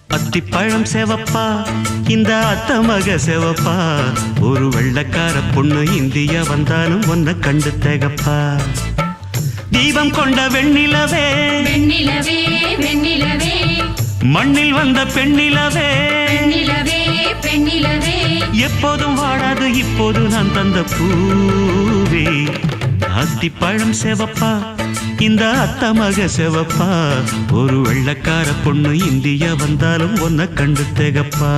அத்திப்பழம் செவப்பா இந்த அத்த மக செவப்பா ஒரு வெள்ளக்கார பொண்ணு இந்தியா வந்தாலும் ஒன்ன கண்டு திகப்பா தீபம் கொண்ட வெண்ணிலவே வெண்ணிலவே வெண்ணிலவே மண்ணில் வந்த பெண்ணிலவே பெண்ணிலவே பெண்ணிலவே எப்போதும் வாடாது இப்போது நான் தந்த பூவே அத்திப்பழம் செவப்பா இந்த அத்த மக செவப்பா ஒரு வெள்ளக்கார பொண்ணு இந்தியா வந்தாலும் ஒன்ன கண்டு திகப்பா